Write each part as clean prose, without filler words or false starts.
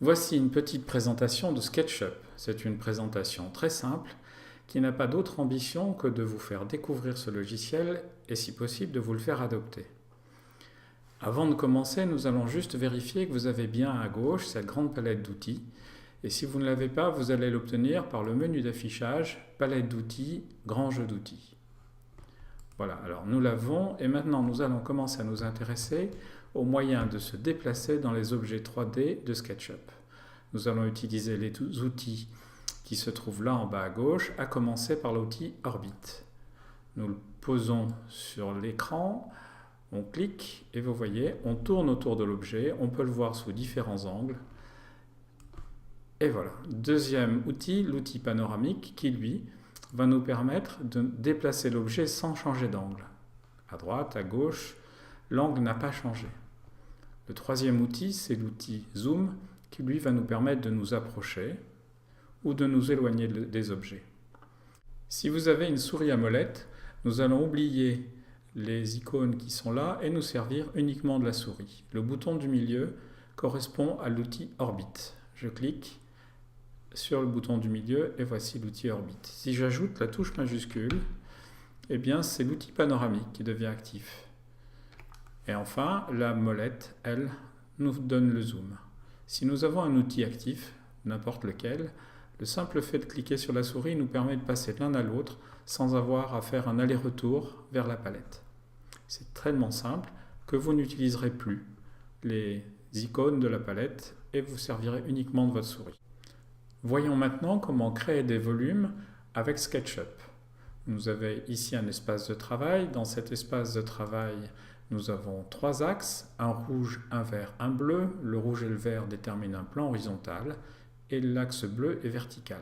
Voici une petite présentation de SketchUp. C'est une présentation très simple qui n'a pas d'autre ambition que de vous faire découvrir ce logiciel et si possible de vous le faire adopter. Avant de commencer, nous allons juste vérifier que vous avez bien à gauche cette grande palette d'outils. Et si vous ne l'avez pas, vous allez l'obtenir par le menu d'affichage, palette d'outils, grand jeu d'outils. Voilà, alors nous l'avons et maintenant nous allons commencer à nous intéresser aux moyens de se déplacer dans les objets 3D de SketchUp. Nous allons utiliser les outils qui se trouvent là en bas à gauche, à commencer par l'outil Orbit. Nous le posons sur l'écran, on clique et vous voyez, on tourne autour de l'objet, on peut le voir sous différents angles. Et voilà, deuxième outil, l'outil panoramique qui lui va nous permettre de déplacer l'objet sans changer d'angle. À droite, à gauche, l'angle n'a pas changé. Le troisième outil, c'est l'outil Zoom qui lui va nous permettre de nous approcher ou de nous éloigner des objets. Si vous avez une souris à molette, nous allons oublier les icônes qui sont là et nous servir uniquement de la souris. Le bouton du milieu correspond à l'outil Orbit. Je clique sur le bouton du milieu et voici l'outil Orbit. Si j'ajoute la touche majuscule, eh bien c'est l'outil panoramique qui devient actif. Et enfin, la molette, elle, nous donne le zoom. Si nous avons un outil actif, n'importe lequel, le simple fait de cliquer sur la souris nous permet de passer de l'un à l'autre sans avoir à faire un aller-retour vers la palette. C'est tellement simple que vous n'utiliserez plus les icônes de la palette et vous servirez uniquement de votre souris. Voyons maintenant comment créer des volumes avec SketchUp. Vous avez ici un espace de travail. Dans cet espace de travail, nous avons trois axes, un rouge, un vert, un bleu. Le rouge et le vert déterminent un plan horizontal et l'axe bleu est vertical.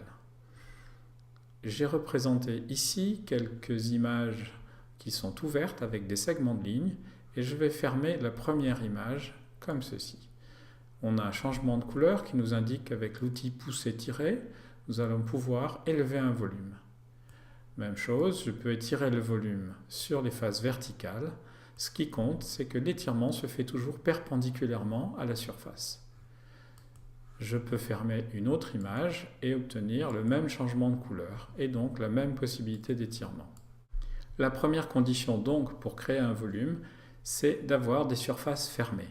J'ai représenté ici quelques images qui sont ouvertes avec des segments de ligne et je vais fermer la première image comme ceci. On a un changement de couleur qui nous indique qu'avec l'outil pousser-tirer, nous allons pouvoir élever un volume. Même chose, je peux étirer le volume sur les faces verticales. Ce qui compte, c'est que l'étirement se fait toujours perpendiculairement à la surface. Je peux fermer une autre image et obtenir le même changement de couleur et donc la même possibilité d'étirement. La première condition donc pour créer un volume, c'est d'avoir des surfaces fermées.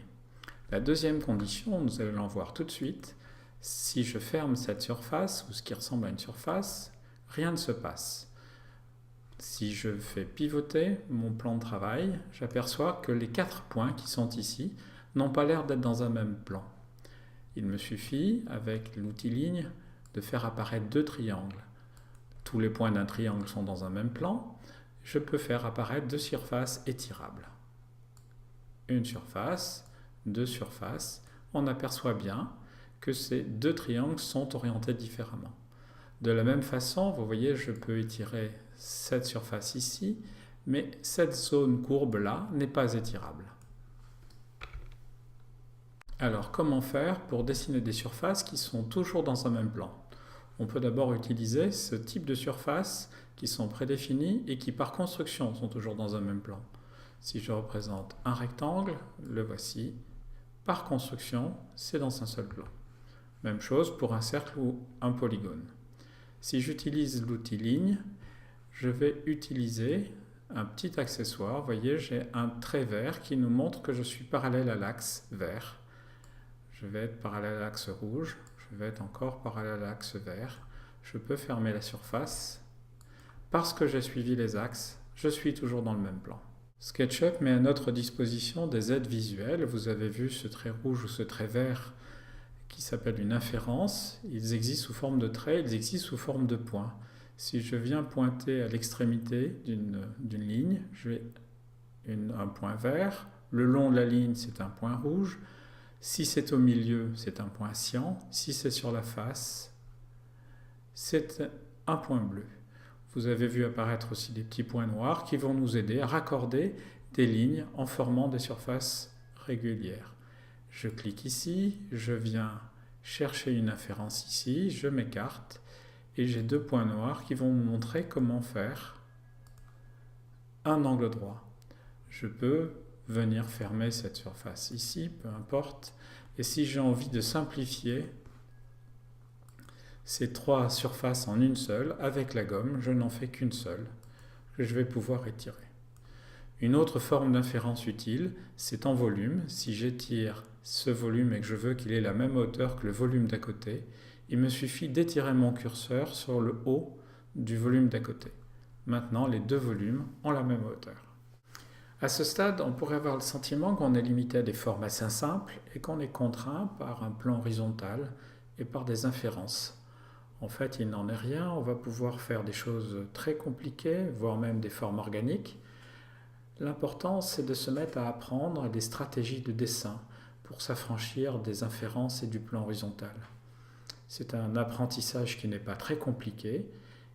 La deuxième condition, nous allons voir tout de suite, si je ferme cette surface ou ce qui ressemble à une surface, rien ne se passe. Si je fais pivoter mon plan de travail, j'aperçois que les 4 points qui sont ici n'ont pas l'air d'être dans un même plan. Il me suffit, avec l'outil ligne, de faire apparaître 2 triangles. Tous les points d'un triangle sont dans un même plan. Je peux faire apparaître 2 surfaces étirables. Une surface, 2 surfaces. On aperçoit bien que ces 2 triangles sont orientés différemment. De la même façon, vous voyez, je peux étirer cette surface ici, mais cette zone courbe-là n'est pas étirable. Alors, comment faire pour dessiner des surfaces qui sont toujours dans un même plan? On peut d'abord utiliser ce type de surfaces qui sont prédéfinies et qui, par construction, sont toujours dans un même plan. Si je représente un rectangle, le voici. Par construction, c'est dans un seul plan. Même chose pour un cercle ou un polygone. Si j'utilise l'outil ligne, je vais utiliser un petit accessoire. Vous voyez, j'ai un trait vert qui nous montre que je suis parallèle à l'axe vert. Je vais être parallèle à l'axe rouge. Je vais être encore parallèle à l'axe vert. Je peux fermer la surface. Parce que j'ai suivi les axes, je suis toujours dans le même plan. SketchUp met à notre disposition des aides visuelles. Vous avez vu ce trait rouge ou ce trait vert qui s'appelle une inférence. Ils existent sous forme de traits, ils existent sous forme de points. Si je viens pointer à l'extrémité d'une ligne, j'ai un point vert. Le long de la ligne, c'est un point rouge. Si c'est au milieu, c'est un point cyan. Si c'est sur la face, c'est un point bleu. Vous avez vu apparaître aussi des petits points noirs qui vont nous aider à raccorder des lignes en formant des surfaces régulières. Je clique ici, je viens chercher une inférence ici, je m'écarte et j'ai 2 points noirs qui vont me montrer comment faire un angle droit. Je peux venir fermer cette surface ici, peu importe. Et si j'ai envie de simplifier Ces trois surfaces en une seule, avec la gomme, je n'en fais qu'une seule, que je vais pouvoir étirer. Une autre forme d'inférence utile, c'est en volume. Si j'étire ce volume et que je veux qu'il ait la même hauteur que le volume d'à côté, il me suffit d'étirer mon curseur sur le haut du volume d'à côté. Maintenant, les deux volumes ont la même hauteur. À ce stade, on pourrait avoir le sentiment qu'on est limité à des formes assez simples et qu'on est contraint par un plan horizontal et par des inférences. En fait, il n'en est rien, on va pouvoir faire des choses très compliquées, voire même des formes organiques. L'important, c'est de se mettre à apprendre des stratégies de dessin pour s'affranchir des inférences et du plan horizontal. C'est un apprentissage qui n'est pas très compliqué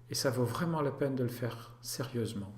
et ça vaut vraiment la peine de le faire sérieusement.